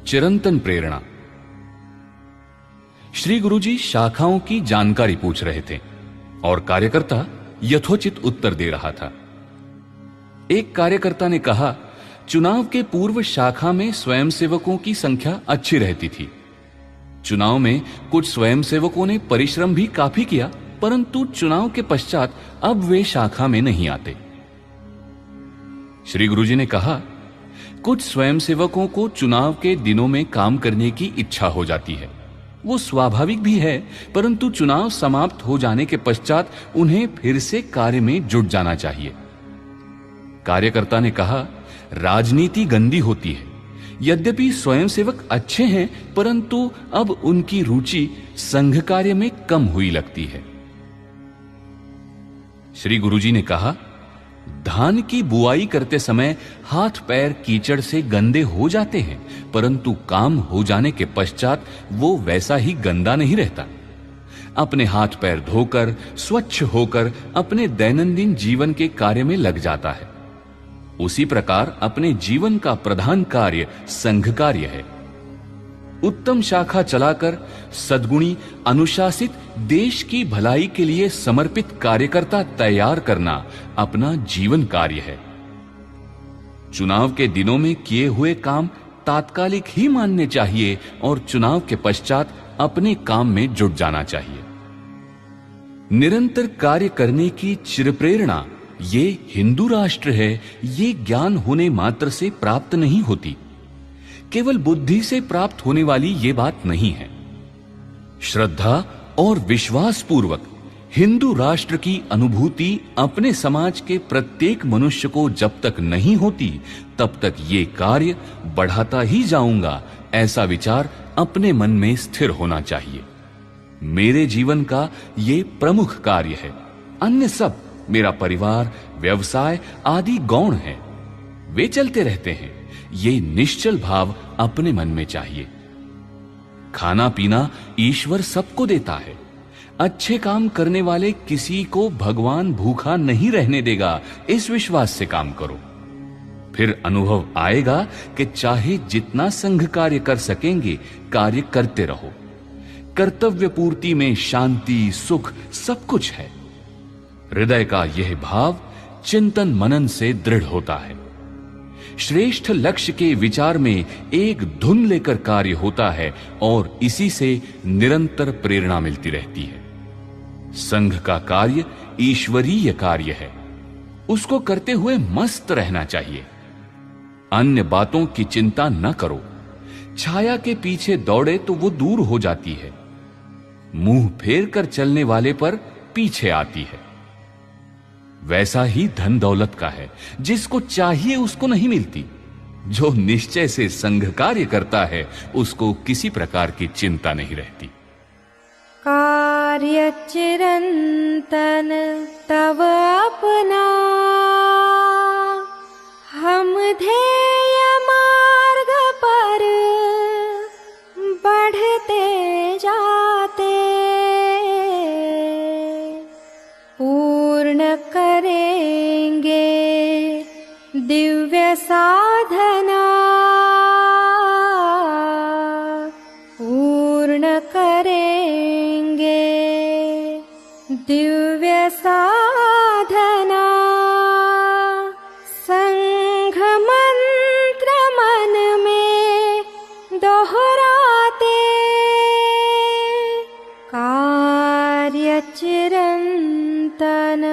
चिरंतन प्रेरणा। श्री गुरुजी शाखाओं की जानकारी पूछ रहे थे और कार्यकर्ता यथोचित उत्तर दे रहा था। एक कार्यकर्ता ने कहा, चुनाव के पूर्व शाखा में स्वयंसेवकों की संख्या अच्छी रहती थी। चुनाव में कुछ स्वयंसेवकों ने परिश्रम भी काफी किया, परंतु चुनाव के पश्चात अब वे शाखा में नहीं आते। श्री गुरुजी ने कहा, कुछ स्वयंसेवकों को चुनाव के दिनों में काम करने की इच्छा हो जाती है, वो स्वाभाविक भी है, परंतु चुनाव समाप्त हो जाने के पश्चात उन्हें फिर से कार्य में जुट जाना चाहिए। कार्यकर्ता ने कहा, राजनीति गंदी होती है। यद्यपि स्वयंसेवक अच्छे हैं, परंतु अब उनकी रुचि संघ कार्य में कम हुई लगती है। श्री गुरुजी ने कहा, धान की बुआई करते समय हाथ पैर कीचड़ से गंदे हो जाते हैं, परंतु काम हो जाने के पश्चात वो वैसा ही गंदा नहीं रहता। अपने हाथ पैर धोकर स्वच्छ होकर अपने दैनंदिन जीवन के कार्य में लग जाता है। उसी प्रकार अपने जीवन का प्रधान कार्य संघ कार्य है। उत्तम शाखा चलाकर सद्गुणी अनुशासित देश की भलाई के लिए समर्पित कार्यकर्ता तैयार करना अपना जीवन कार्य है। चुनाव के दिनों में किए हुए काम तात्कालिक ही मानने चाहिए और चुनाव के पश्चात अपने काम में जुट जाना चाहिए। निरंतर कार्य करने की चिरप्रेरणा ये हिंदू राष्ट्र है, ये ज्ञान होने मात्र से प्राप्त नहीं होती। केवल बुद्धि से प्राप्त होने वाली ये बात नहीं है। श्रद्धा और विश्वास पूर्वक हिंदू राष्ट्र की अनुभूति अपने समाज के प्रत्येक मनुष्य को जब तक नहीं होती, तब तक ये कार्य बढ़ाता ही जाऊंगा, ऐसा विचार अपने मन में स्थिर होना चाहिए। मेरे जीवन का ये प्रमुख कार्य है। अन्य सब, मेरा परिवार, व्यवसाय आदि गौण है, वे चलते रहते हैं। ये निश्चल भाव अपने मन में चाहिए। खाना पीना ईश्वर सबको देता है। अच्छे काम करने वाले किसी को भगवान भूखा नहीं रहने देगा, इस विश्वास से काम करो। फिर अनुभव आएगा कि चाहे जितना संघ कार्य कर सकेंगे, कार्य करते रहो। कर्तव्य पूर्ति में शांति, सुख सब कुछ है। हृदय का यह भाव चिंतन मनन से दृढ़ होता है। श्रेष्ठ लक्ष्य के विचार में एक धुन लेकर कार्य होता है और इसी से निरंतर प्रेरणा मिलती रहती है। संघ का कार्य ईश्वरीय कार्य है, उसको करते हुए मस्त रहना चाहिए। अन्य बातों की चिंता न करो। छाया के पीछे दौड़े तो वो दूर हो जाती है, मुंह फेर कर चलने वाले पर पीछे आती है। वैसा ही धन दौलत का है, जिसको चाहिए उसको नहीं मिलती। जो निश्चय से संघ कार्य करता है, उसको किसी प्रकार की चिंता नहीं रहती। कार्य चिरंतन तव अपना, हम ध्येय मार्ग पर बढ़ते जाते, पूर्ण करेंगे दिव्य साधना, पूर्ण करेंगे दिव्य साधना। संघ मंत्र मन में दोहराते, कार्य चिरंतन